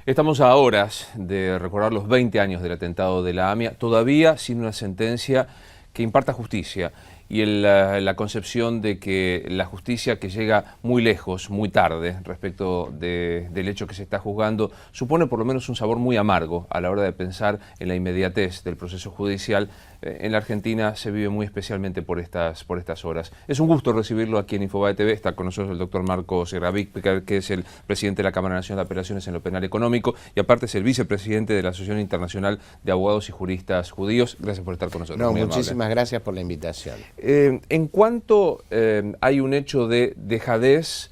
Estamos a horas de recordar los 20 años del atentado de la AMIA, todavía sin una sentencia que imparta justicia y la concepción de que la justicia que llega muy lejos, muy tarde respecto del hecho que se está juzgando, supone por lo menos un sabor muy amargo a la hora de pensar en la inmediatez del proceso judicial. En la Argentina se vive muy especialmente por estas horas. Es un gusto recibirlo aquí en Infobae TV. Está con nosotros el doctor Marcos Serravic, que es el presidente de la Cámara Nacional de Apelaciones en lo Penal Económico y aparte es el vicepresidente de la Asociación Internacional de Abogados y Juristas Judíos. Gracias por estar con nosotros. No, muchísimas gracias por la invitación. En cuanto hay un hecho de dejadez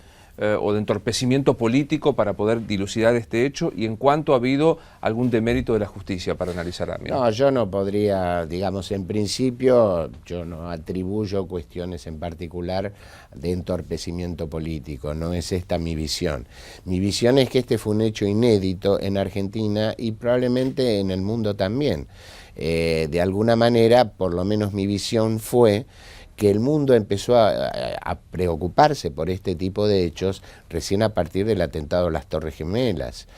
o de entorpecimiento político para poder dilucidar este hecho, y en cuanto ha habido algún demérito de la justicia para analizar AMIA. No, yo no podría, digamos, en principio, yo no atribuyo cuestiones en particular de entorpecimiento político, no es esta mi visión. Mi visión es que este fue un hecho inédito en Argentina y probablemente en el mundo también. De alguna manera, por lo menos mi visión fue que el mundo empezó a preocuparse por este tipo de hechos recién a partir del atentado de las Torres Gemelas.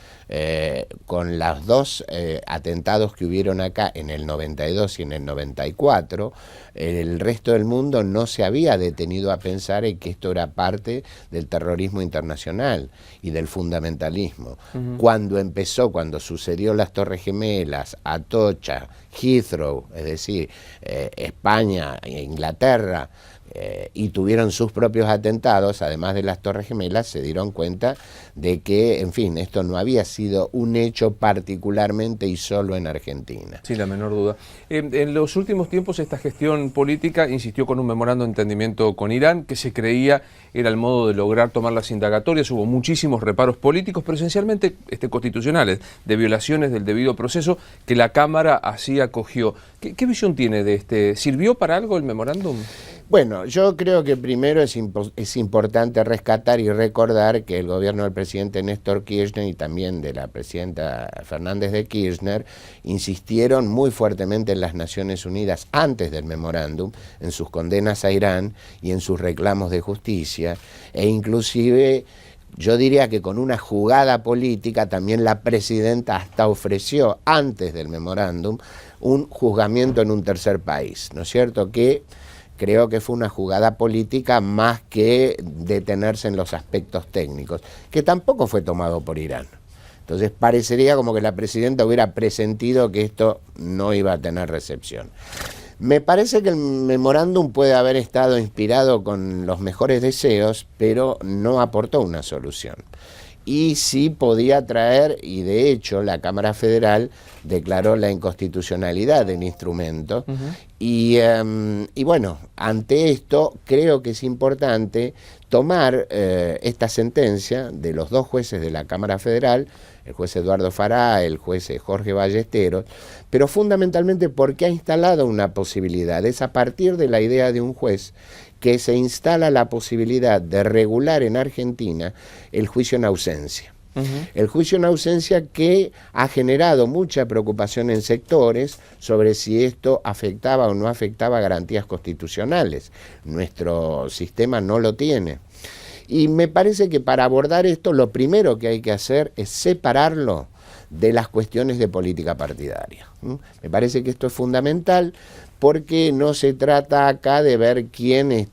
Con los dos atentados que hubieron acá en el 92 y en el 94, el resto del mundo no se había detenido a pensar en que esto era parte del terrorismo internacional y del fundamentalismo. Cuando sucedió las Torres Gemelas, Atocha, Heathrow, es decir, España e Inglaterra, y tuvieron sus propios atentados, además de las Torres Gemelas, se dieron cuenta de que, en fin, esto no había sido un hecho particularmente y solo en Argentina. Sin la menor duda. En los últimos tiempos esta gestión política insistió con un memorando de entendimiento con Irán, que se creía era el modo de lograr tomar las indagatorias. Hubo muchísimos reparos políticos, pero esencialmente constitucionales, de violaciones del debido proceso, que la Cámara así acogió. ¿Qué visión tiene de este? ¿Sirvió para algo el memorándum? Bueno, yo creo que primero es importante rescatar y recordar que el gobierno del presidente Néstor Kirchner y también de la presidenta Fernández de Kirchner insistieron muy fuertemente en las Naciones Unidas antes del memorándum, en sus condenas a Irán y en sus reclamos de justicia, e inclusive yo diría que con una jugada política también la presidenta hasta ofreció antes del memorándum un juzgamiento en un tercer país, ¿no es cierto?, que creo que fue una jugada política más que detenerse en los aspectos técnicos, que tampoco fue tomado por Irán. Entonces parecería como que la presidenta hubiera presentido que esto no iba a tener recepción. Me parece que el memorándum puede haber estado inspirado con los mejores deseos, pero no aportó una solución. Y sí podía traer, y de hecho la Cámara Federal declaró la inconstitucionalidad del instrumento. Y bueno, ante esto creo que es importante tomar esta sentencia de los dos jueces de la Cámara Federal, el juez Eduardo Fará, el juez Jorge Ballesteros, pero fundamentalmente porque ha instalado una posibilidad. Es a partir de la idea de un juez que se instala la posibilidad de regular en Argentina el juicio en ausencia. El juicio en ausencia que ha generado mucha preocupación en sectores sobre si esto afectaba o no afectaba garantías constitucionales. Nuestro sistema no lo tiene. Y me parece que para abordar esto lo primero que hay que hacer es separarlo de las cuestiones de política partidaria. Me parece que esto es fundamental porque no se trata acá de ver quién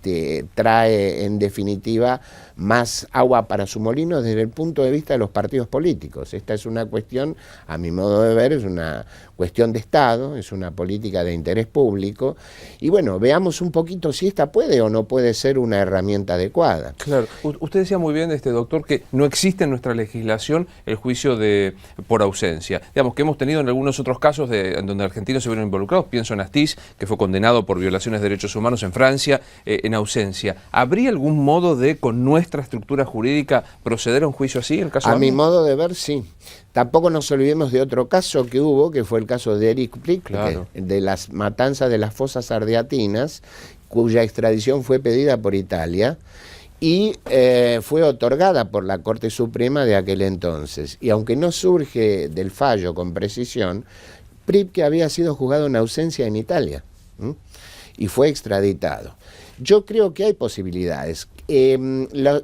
trae en definitiva más agua para su molino desde el punto de vista de los partidos políticos. Esta es una cuestión, a mi modo de ver, es una cuestión de Estado, es una política de interés público, y bueno, veamos un poquito si esta puede o no puede ser una herramienta adecuada. Claro, usted decía muy bien, doctor, que no existe en nuestra legislación el juicio por ausencia. Digamos que hemos tenido en algunos otros casos en donde argentinos se vieron involucrados, pienso en Astiz, que fue condenado por violaciones de derechos humanos en Francia, en ausencia. ¿Habría algún modo de, con nuestra estructura jurídica, proceder a un juicio así? El caso a mi modo de ver, sí. Tampoco nos olvidemos de otro caso que hubo, que fue el caso de Eric Plick, claro, de las matanzas de las fosas ardeatinas, cuya extradición fue pedida por Italia y fue otorgada por la Corte Suprema de aquel entonces. Y aunque no surge del fallo con precisión, Pripke había sido juzgado en ausencia en Italia y fue extraditado. Yo creo que hay posibilidades.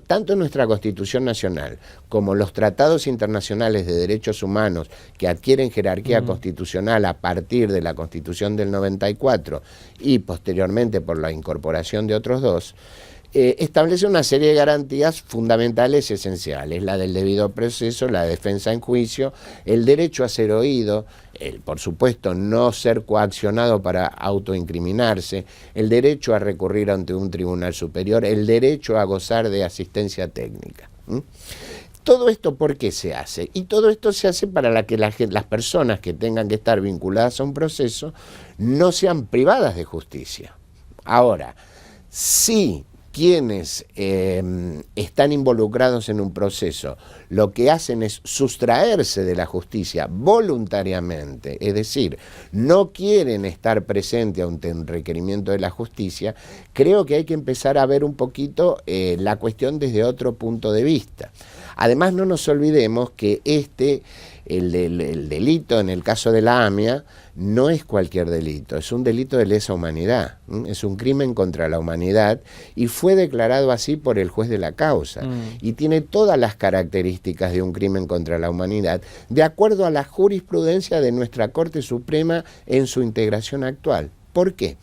Tanto nuestra Constitución Nacional como los tratados internacionales de derechos humanos que adquieren jerarquía constitucional a partir de la Constitución del 94 y posteriormente por la incorporación de otros dos, establece una serie de garantías fundamentales y esenciales: la del debido proceso, la defensa en juicio, el derecho a ser oído, por supuesto no ser coaccionado para autoincriminarse, el derecho a recurrir ante un tribunal superior, el derecho a gozar de asistencia técnica. Todo esto, ¿por qué se hace? Y todo esto se hace para que las personas que tengan que estar vinculadas a un proceso no sean privadas de justicia. Ahora, si quienes están involucrados en un proceso lo que hacen es sustraerse de la justicia voluntariamente, es decir, no quieren estar presentes ante un requerimiento de la justicia, creo que hay que empezar a ver un poquito la cuestión desde otro punto de vista. Además, no nos olvidemos que el delito en el caso de la AMIA no es cualquier delito, es un delito de lesa humanidad, es un crimen contra la humanidad y fue declarado así por el juez de la causa y tiene todas las características de un crimen contra la humanidad de acuerdo a la jurisprudencia de nuestra Corte Suprema en su integración actual. ¿Por qué?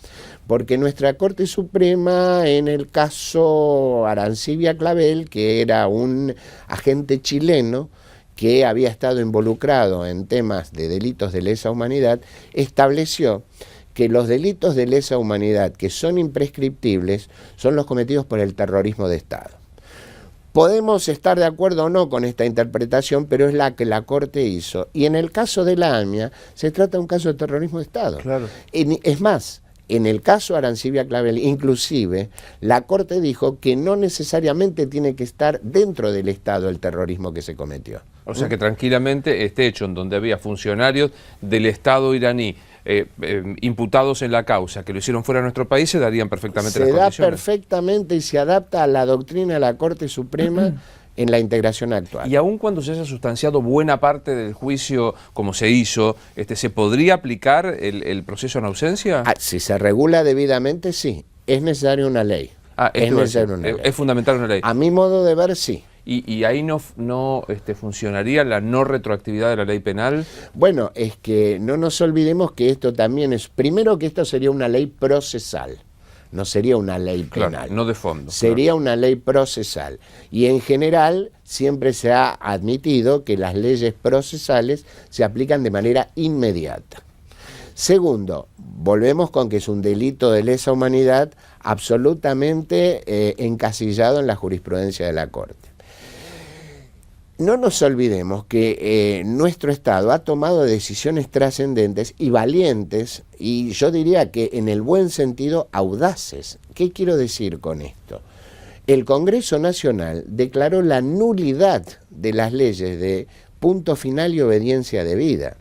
Porque nuestra Corte Suprema, en el caso Arancibia Clavel, que era un agente chileno que había estado involucrado en temas de delitos de lesa humanidad, estableció que los delitos de lesa humanidad que son imprescriptibles son los cometidos por el terrorismo de Estado. Podemos estar de acuerdo o no con esta interpretación, pero es la que la Corte hizo. Y en el caso de la AMIA se trata de un caso de terrorismo de Estado. Claro. Es más, en el caso Arancibia Clavel, inclusive, la Corte dijo que no necesariamente tiene que estar dentro del Estado el terrorismo que se cometió. O sea que tranquilamente este hecho en donde había funcionarios del Estado iraní imputados en la causa que lo hicieron fuera de nuestro país, se darían perfectamente las condiciones. Se da perfectamente y se adapta a la doctrina de la Corte Suprema en la integración actual. Y aun cuando se haya sustanciado buena parte del juicio como se hizo, ¿se podría aplicar el proceso en ausencia? Si se regula debidamente, sí. Es necesaria una ley. Es fundamental una ley. A mi modo de ver, sí. ¿Y ahí no funcionaría la no retroactividad de la ley penal? Bueno, es que no nos olvidemos que esto también es... Primero que esto sería una ley procesal, no sería una ley penal. Claro, no de fondo. Sería una ley procesal. Y en general siempre se ha admitido que las leyes procesales se aplican de manera inmediata. Segundo, volvemos con que es un delito de lesa humanidad absolutamente encasillado en la jurisprudencia de la Corte. No nos olvidemos que nuestro Estado ha tomado decisiones trascendentes y valientes, y yo diría que en el buen sentido audaces. ¿Qué quiero decir con esto? El Congreso Nacional declaró la nulidad de las leyes de punto final y obediencia debida.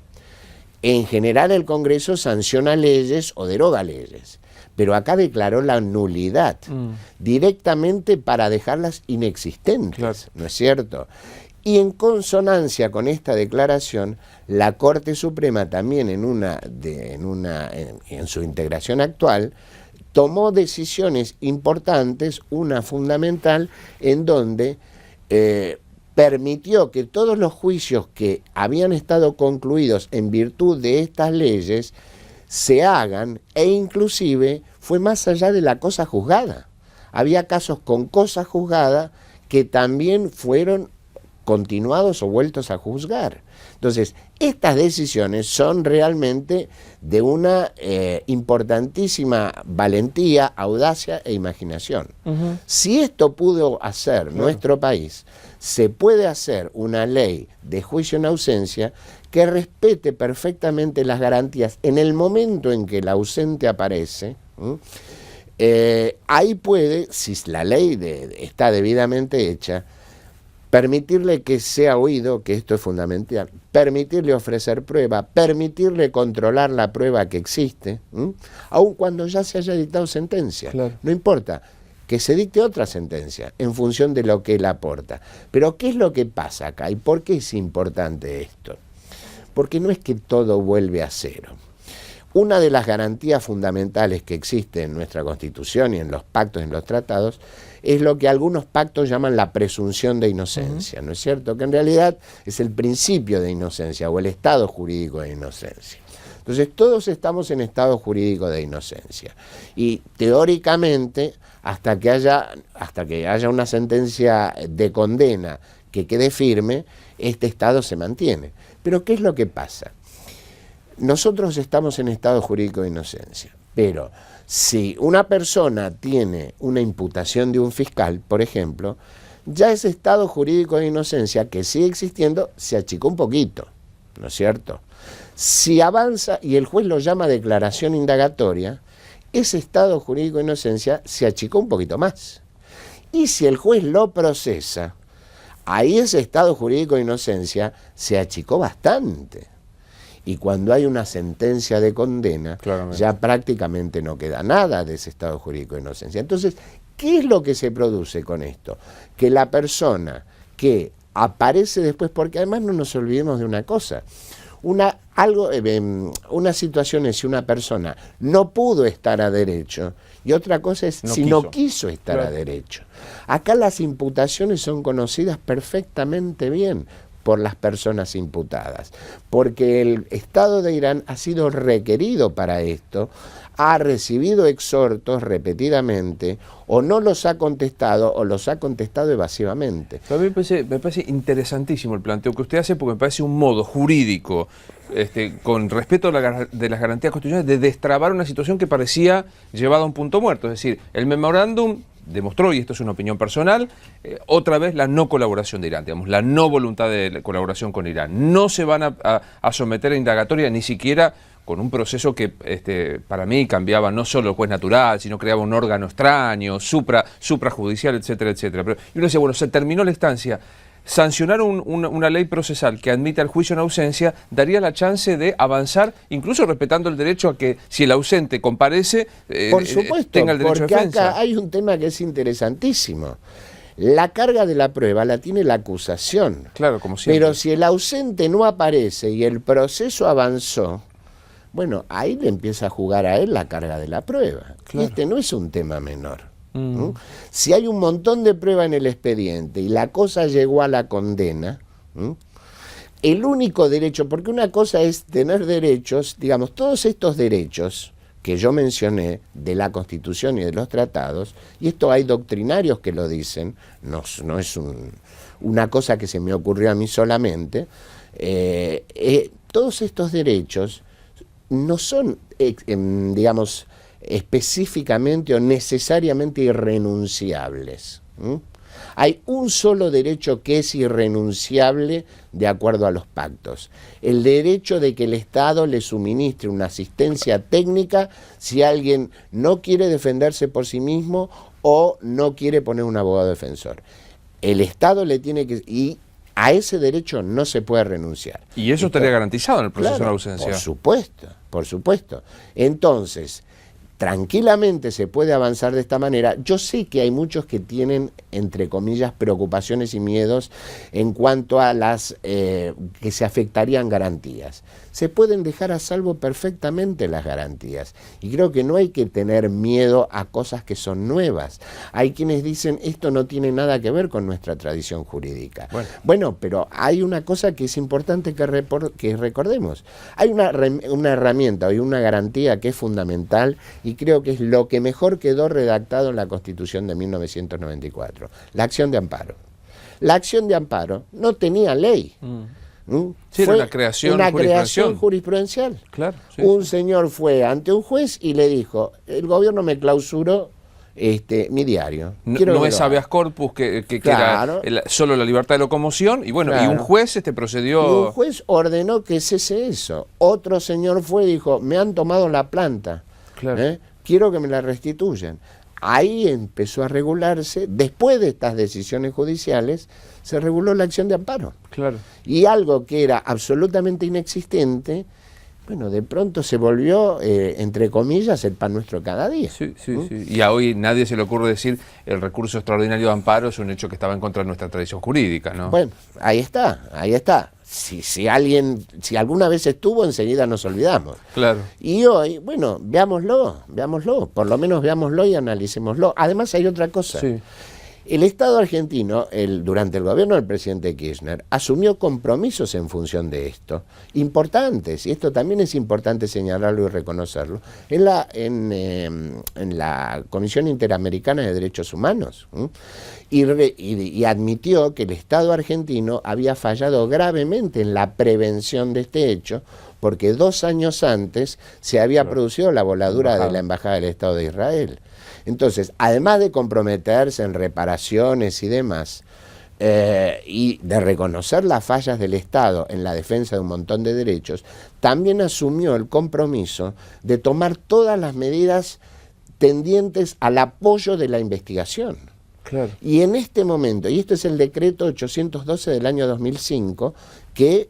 En general el Congreso sanciona leyes o deroga leyes, pero acá declaró la nulidad directamente para dejarlas inexistentes, claro. ¿No es cierto? Y en consonancia con esta declaración, la Corte Suprema también en su integración actual tomó decisiones importantes, una fundamental, en donde permitió que todos los juicios que habían estado concluidos en virtud de estas leyes se hagan, e inclusive fue más allá de la cosa juzgada. Había casos con cosa juzgada que también fueron continuados o vueltos a juzgar. Entonces, estas decisiones son realmente de una importantísima valentía, audacia e imaginación. Si esto pudo hacer nuestro país, se puede hacer una ley de juicio en ausencia que respete perfectamente las garantías en el momento en que el ausente aparece. Ahí puede, si la ley está debidamente hecha, permitirle que sea oído, que esto es fundamental, permitirle ofrecer prueba, permitirle controlar la prueba que existe, aun cuando ya se haya dictado sentencia. Claro. No importa, que se dicte otra sentencia en función de lo que él aporta. Pero ¿qué es lo que pasa acá? ¿Y por qué es importante esto? Porque no es que todo vuelve a cero. una de las garantías fundamentales que existe en nuestra Constitución y en los pactos, en los tratados, es lo que algunos pactos llaman la presunción de inocencia, ¿no es cierto? Que en realidad es el principio de inocencia o el estado jurídico de inocencia. Entonces todos estamos en estado jurídico de inocencia y teóricamente hasta que haya una sentencia de condena que quede firme, este estado se mantiene. Pero ¿qué es lo que pasa? Nosotros estamos en estado jurídico de inocencia, pero si una persona tiene una imputación de un fiscal, por ejemplo, ya ese estado jurídico de inocencia que sigue existiendo se achicó un poquito, ¿no es cierto? Si avanza y el juez lo llama declaración indagatoria, ese estado jurídico de inocencia se achicó un poquito más. Y si el juez lo procesa, ahí ese estado jurídico de inocencia se achicó bastante. Y cuando hay una sentencia de condena, ya prácticamente no queda nada de ese estado jurídico de inocencia. Entonces, ¿qué es lo que se produce con esto? Que la persona que aparece después, porque además no nos olvidemos de una cosa, una situación es si una persona no pudo estar a derecho y otra cosa es si no quiso estar a derecho. Acá las imputaciones son conocidas perfectamente bien por las personas imputadas, porque el Estado de Irán ha sido requerido para esto, ha recibido exhortos repetidamente, o no los ha contestado, o los ha contestado evasivamente. A mí me parece interesantísimo el planteo que usted hace, porque me parece un modo jurídico, con respeto a de las garantías constitucionales, de destrabar una situación que parecía llevada a un punto muerto. Es decir, el memorándum demostró, y esto es una opinión personal, otra vez la no colaboración de Irán, digamos, la no voluntad de colaboración con Irán. No se van a someter a indagatoria ni siquiera con un proceso que para mí cambiaba no solo el juez natural, sino creaba un órgano extraño, suprajudicial, etcétera, etcétera. Y uno decía, bueno, se terminó la instancia. Sancionar una ley procesal que admita el juicio en ausencia daría la chance de avanzar, incluso respetando el derecho a que si el ausente comparece, por supuesto, tenga el derecho a defensa. Porque acá hay un tema que es interesantísimo. La carga de la prueba la tiene la acusación. Claro, como siempre. Pero si el ausente no aparece y el proceso avanzó, bueno, ahí le empieza a jugar a él la carga de la prueba. Claro. Y este no es un tema menor. Si hay un montón de prueba en el expediente y la cosa llegó a la condena, el único derecho, porque una cosa es tener derechos, digamos, todos estos derechos que yo mencioné de la Constitución y de los tratados, y esto hay doctrinarios que lo dicen, no es una cosa que se me ocurrió a mí solamente, todos estos derechos no son, digamos, específicamente o necesariamente irrenunciables. Hay un solo derecho que es irrenunciable de acuerdo a los pactos: el derecho de que el Estado le suministre una asistencia técnica si alguien no quiere defenderse por sí mismo o no quiere poner un abogado defensor. El Estado le tiene que... y a ese derecho no se puede renunciar. ¿Y eso estaría garantizado en el proceso de ausencia? Por supuesto, por supuesto. Entonces, tranquilamente se puede avanzar de esta manera. Yo sé que hay muchos que tienen, entre comillas, preocupaciones y miedos en cuanto a las que se afectarían garantías. Se pueden dejar a salvo perfectamente las garantías. Y creo que no hay que tener miedo a cosas que son nuevas. Hay quienes dicen, esto no tiene nada que ver con nuestra tradición jurídica. Bueno, pero hay una cosa que es importante que recordemos. Hay una herramienta y una garantía que es fundamental, y creo que es lo que mejor quedó redactado en la Constitución de 1994, la acción de amparo. La acción de amparo no tenía ley. Sí, fue una creación jurisprudencial. Claro, sí, un señor fue ante un juez y le dijo, el gobierno me clausuró mi diario. No es habeas corpus que claro, era solo la libertad de locomoción, y bueno, claro, y un juez procedió... Y un juez ordenó que cese eso. Otro señor fue y dijo, me han tomado la planta, claro, quiero que me la restituyan. Ahí empezó a regularse, después de estas decisiones judiciales, se reguló la acción de amparo. Claro. Y algo que era absolutamente inexistente, bueno, de pronto se volvió, entre comillas, el pan nuestro cada día. Sí. Y a hoy nadie se le ocurre decir el recurso extraordinario de amparo es un hecho que estaba en contra de nuestra tradición jurídica, ¿no? Bueno, ahí está. si alguna vez estuvo, enseguida nos olvidamos. Claro. Y hoy, bueno, veámoslo, por lo menos veámoslo y analicémoslo. Además hay otra cosa. Sí. El Estado argentino, durante el gobierno del presidente Kirchner, asumió compromisos en función de esto, importantes, y esto también es importante señalarlo y reconocerlo, en la Comisión Interamericana de Derechos Humanos, y admitió que el Estado argentino había fallado gravemente en la prevención de este hecho, porque 2 años antes se había producido la voladura de la Embajada del Estado de Israel. Entonces, además de comprometerse en reparaciones y demás, y de reconocer las fallas del Estado en la defensa de un montón de derechos, también asumió el compromiso de tomar todas las medidas tendientes al apoyo de la investigación. Claro. Y en este momento, y esto es el decreto 812 del año 2005, que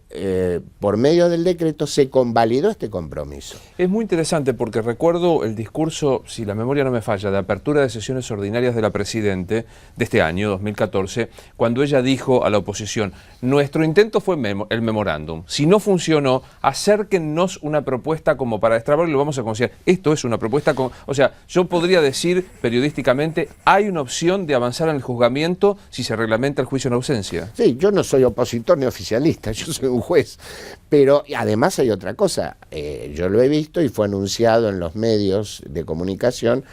por medio del decreto se convalidó este compromiso. Es muy interesante porque recuerdo el discurso, si la memoria no me falla, de apertura de sesiones ordinarias de la Presidente de este año, 2014, cuando ella dijo a la oposición: nuestro intento fue el memorándum. Si no funcionó, acérquennos una propuesta como para destrabarlo y lo vamos a considerar. Esto es una propuesta, o sea, yo podría decir periodísticamente, hay una opción de avanzar en el juzgamiento si se reglamenta el juicio en ausencia. Sí, yo no soy opositor ni oficialista, yo soy un juez, pero además hay otra cosa, yo lo he visto y fue anunciado en los medios de comunicación.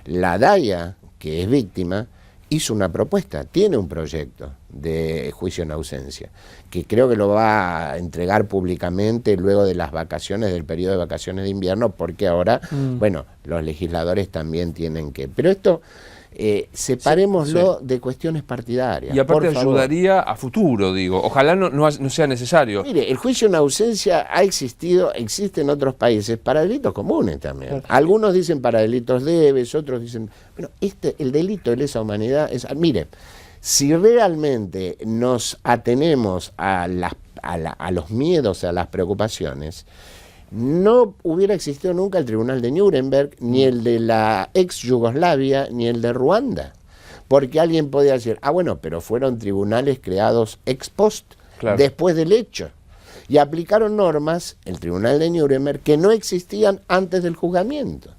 La DAIA, que es víctima, hizo una propuesta, tiene un proyecto de juicio en ausencia, que creo que lo va a entregar públicamente luego de las vacaciones, del periodo de vacaciones de invierno, porque ahora, bueno, los legisladores también tienen que... Pero esto... separémoslo de cuestiones partidarias. Y aparte ayudaría a futuro, digo. Ojalá no sea necesario. Mire, el juicio en ausencia existe en otros países para delitos comunes también. Claro. Algunos dicen para delitos leves, otros dicen... Bueno, el delito de lesa humanidad es... Mire, si realmente nos atenemos a los miedos, a las preocupaciones, no hubiera existido nunca el Tribunal de Nuremberg, ni el de la ex Yugoslavia, ni el de Ruanda. Porque alguien podía decir, bueno, pero fueron tribunales creados ex post, claro, después del hecho. Y aplicaron normas, el Tribunal de Nuremberg, que no existían antes del juzgamiento.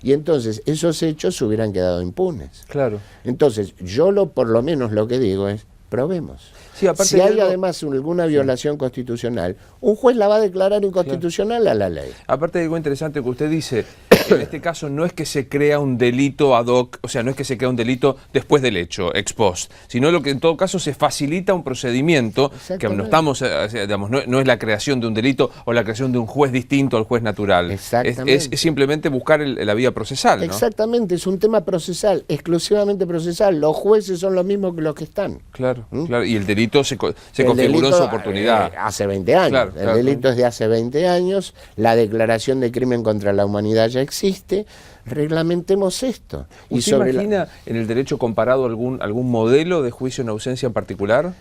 Y entonces esos hechos se hubieran quedado impunes. Claro. Entonces, por lo menos lo que digo es, probemos. Sí, aparte si hay además alguna violación constitucional, un juez la va a declarar inconstitucional a la ley. Aparte de algo interesante que usted dice, en este caso no es que se crea un delito ad hoc, o sea, no es que se crea un delito después del hecho, ex post, sino lo que en todo caso se facilita un procedimiento que no estamos, digamos, no es la creación de un delito o la creación de un juez distinto al juez natural. Es simplemente buscar la vía procesal, ¿no? Exactamente, es un tema procesal, exclusivamente procesal. Los jueces son los mismos que los que están. Claro, claro. Y el delito se configuró en su oportunidad. Hace 20 años. El delito es de hace 20 años, la declaración de crimen contra la humanidad ya existe, reglamentemos esto. ¿Usted imagina en el derecho comparado algún modelo de juicio en ausencia en particular?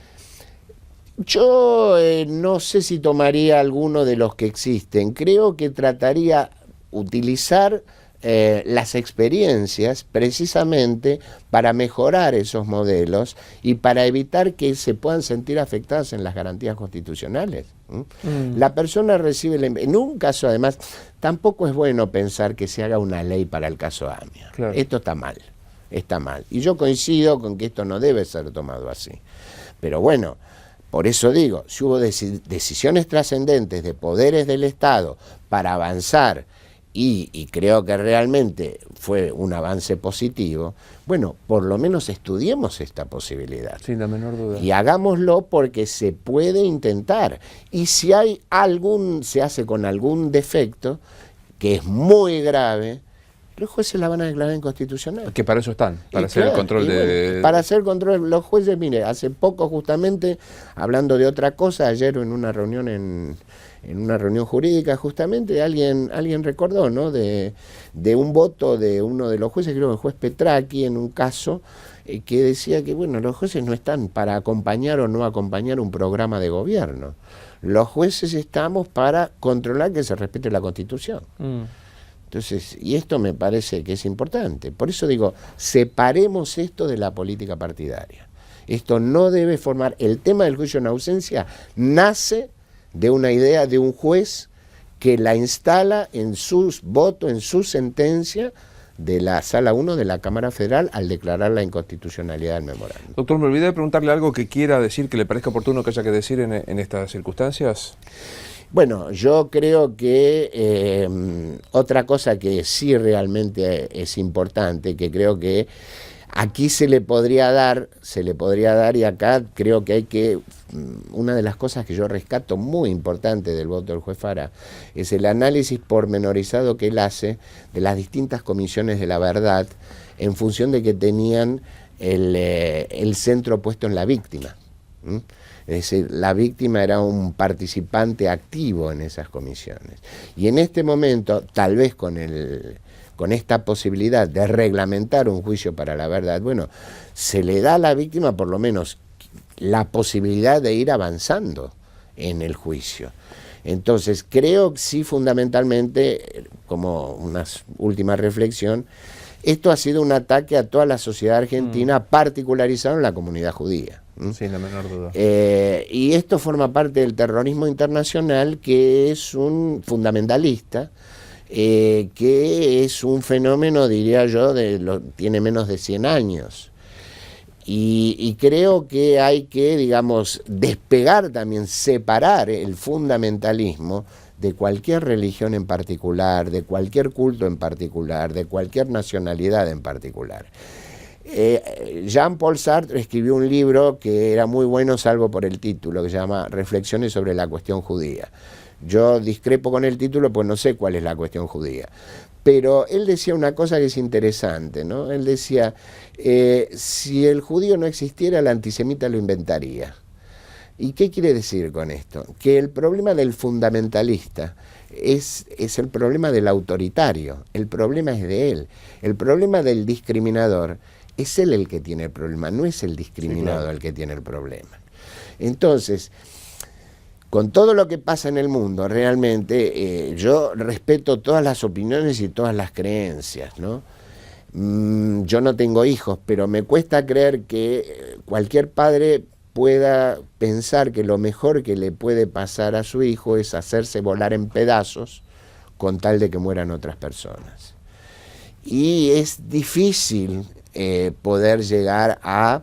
Yo no sé si tomaría alguno de los que existen. Creo que trataría utilizar las experiencias precisamente para mejorar esos modelos y para evitar que se puedan sentir afectadas en las garantías constitucionales. La persona recibe, en un caso además, tampoco es bueno pensar que se haga una ley para el caso AMIA. Claro. Esto está mal. Y yo coincido con que esto no debe ser tomado así. Pero bueno, por eso digo, si hubo decisiones trascendentes de poderes del Estado para avanzar, y creo que realmente fue un avance positivo, bueno, por lo menos estudiemos esta posibilidad. Sin la menor duda. Y hagámoslo porque se puede intentar. Y si hay se hace con algún defecto, que es muy grave, los jueces la van a declarar inconstitucional. Que para eso están, para hacer el control bueno, para hacer el control, los jueces, mire, hace poco justamente, hablando de otra cosa, ayer en una reunión en una reunión jurídica justamente, alguien recordó, ¿no?, de un voto de uno de los jueces, creo que el juez Petraki, en un caso que decía que, bueno, los jueces no están para acompañar o no acompañar un programa de gobierno. Los jueces estamos para controlar que se respete la Constitución. Entonces, y esto me parece que es importante. Por eso digo, separemos esto de la política partidaria. Esto no debe formar, el tema del juicio en ausencia nace de una idea de un juez que la instala en sus votos, en su sentencia de la Sala 1 de la Cámara Federal al declarar la inconstitucionalidad del memorándum. Doctor, me olvidé de preguntarle algo que quiera decir, que le parezca oportuno que haya que decir en estas circunstancias. Bueno, yo creo que otra cosa que sí realmente es importante, que creo que aquí se le podría dar, y acá creo que hay que, una de las cosas que yo rescato muy importante del voto del juez Fara, es el análisis pormenorizado que él hace de las distintas comisiones de la verdad en función de que tenían el centro puesto en la víctima. Es decir, la víctima era un participante activo en esas comisiones. Y en este momento, tal vez con esta posibilidad de reglamentar un juicio para la verdad, bueno, se le da a la víctima por lo menos la posibilidad de ir avanzando en el juicio. Entonces, creo que sí, fundamentalmente, como una última reflexión, esto ha sido un ataque a toda la sociedad argentina, particularizado en la comunidad judía. Sin la menor duda. Y esto forma parte del terrorismo internacional, que es un fundamentalista, que es un fenómeno, diría yo, tiene menos de 100 años. Y creo que hay que, digamos, despegar también, separar el fundamentalismo de cualquier religión en particular, de cualquier culto en particular, de cualquier nacionalidad en particular. Jean-Paul Sartre escribió un libro que era muy bueno, salvo por el título, que se llama Reflexiones sobre la cuestión judía. Yo discrepo con el título, pues no sé cuál es la cuestión judía. Pero él decía una cosa que es interesante, ¿no? Él decía, si el judío no existiera, el antisemita lo inventaría. ¿Y qué quiere decir con esto? Que el problema del fundamentalista es el problema del autoritario, el problema es de él. El problema del discriminador es él el que tiene el problema, no es el discriminado, sí, claro, el que tiene el problema. Entonces, con todo lo que pasa en el mundo, realmente yo respeto todas las opiniones y todas las creencias, ¿no? Yo no tengo hijos, pero me cuesta creer que cualquier padre pueda pensar que lo mejor que le puede pasar a su hijo es hacerse volar en pedazos con tal de que mueran otras personas. Y es difícil poder llegar a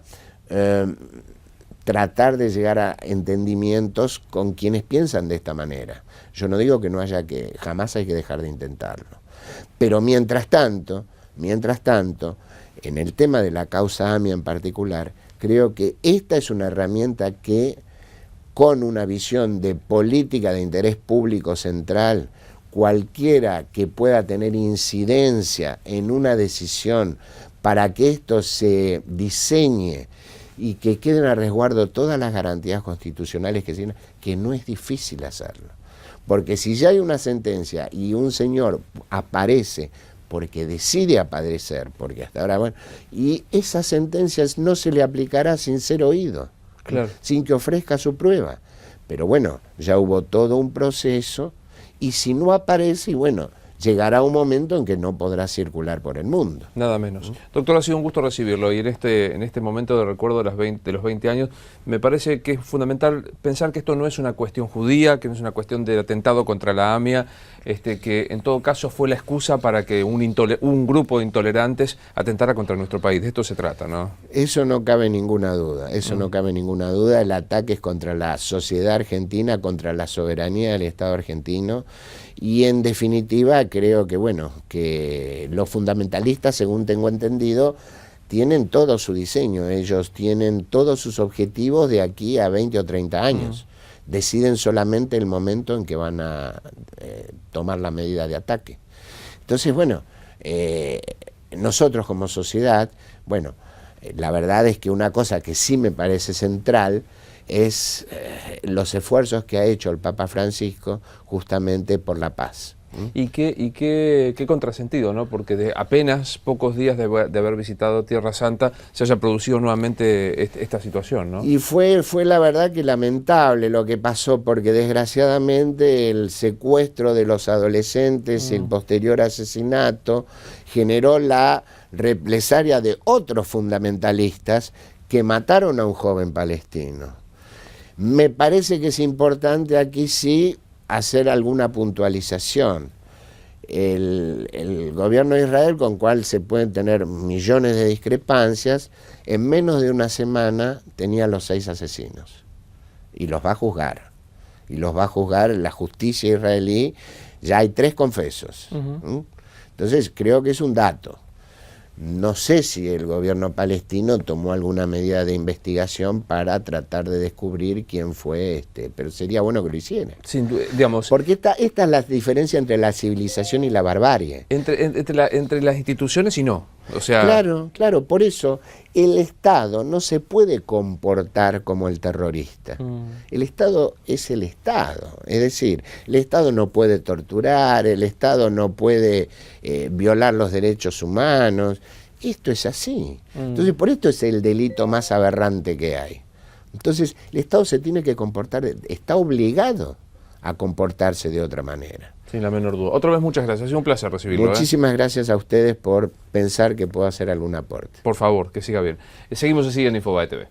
tratar de llegar a entendimientos con quienes piensan de esta manera. Yo no digo que no haya que, jamás hay que dejar de intentarlo. Pero mientras tanto, en el tema de la causa AMIA en particular, creo que esta es una herramienta que, con una visión de política de interés público central, cualquiera que pueda tener incidencia en una decisión para que esto se diseñe y que queden a resguardo todas las garantías constitucionales que no es difícil hacerlo. Porque si ya hay una sentencia y un señor aparece porque decide aparecer, porque hasta ahora, bueno, y esas sentencias no se le aplicará sin ser oído, claro, sin que ofrezca su prueba. Pero bueno, ya hubo todo un proceso, y si no aparece, y bueno, llegará un momento en que no podrá circular por el mundo. Nada menos. Doctor, ha sido un gusto recibirlo, y en este momento de recuerdo de los 20 años, me parece que es fundamental pensar que esto no es una cuestión judía, que no es una cuestión de atentado contra la AMIA, que en todo caso fue la excusa para que un grupo de intolerantes atentara contra nuestro país. De esto se trata, ¿no? Eso no cabe ninguna duda, no cabe ninguna duda. El ataque es contra la sociedad argentina, contra la soberanía del Estado argentino, y en definitiva creo que, bueno, que los fundamentalistas, según tengo entendido, tienen todo su diseño, ellos tienen todos sus objetivos de aquí a 20 o 30 años. Deciden solamente el momento en que van a tomar la medida de ataque. Entonces, bueno, nosotros como sociedad, bueno, la verdad es que una cosa que sí me parece central es los esfuerzos que ha hecho el Papa Francisco justamente por la paz. Y qué contrasentido, ¿no? Porque de apenas pocos días de haber visitado Tierra Santa se haya producido nuevamente esta situación, ¿no? Y fue la verdad que lamentable lo que pasó, porque desgraciadamente el secuestro de los adolescentes, el posterior asesinato, generó la represalia de otros fundamentalistas que mataron a un joven palestino. Me parece que es importante aquí sí hacer alguna puntualización. El gobierno de Israel, con cual se pueden tener millones de discrepancias, en menos de una semana tenía los 6 asesinos. Y los va a juzgar. Y los va a juzgar la justicia israelí. Ya hay 3 confesos. Entonces creo que es un dato. No sé si el gobierno palestino tomó alguna medida de investigación para tratar de descubrir quién fue pero sería bueno que lo hiciera. Sin duda, digamos, porque esta es la diferencia entre la civilización y la barbarie. Entre las instituciones y no. O sea, Claro, por eso el Estado no se puede comportar como el terrorista. El Estado es el Estado, es decir, el Estado no puede torturar, el Estado no puede violar los derechos humanos. Esto es así. Entonces, por esto es el delito más aberrante que hay. Entonces, el Estado se tiene que comportar, está obligado a comportarse de otra manera. Sin la menor duda. Otra vez muchas gracias, ha sido un placer recibirlo. Muchísimas gracias a ustedes por pensar que puedo hacer algún aporte. Por favor, que siga bien. Seguimos así en Infobae TV.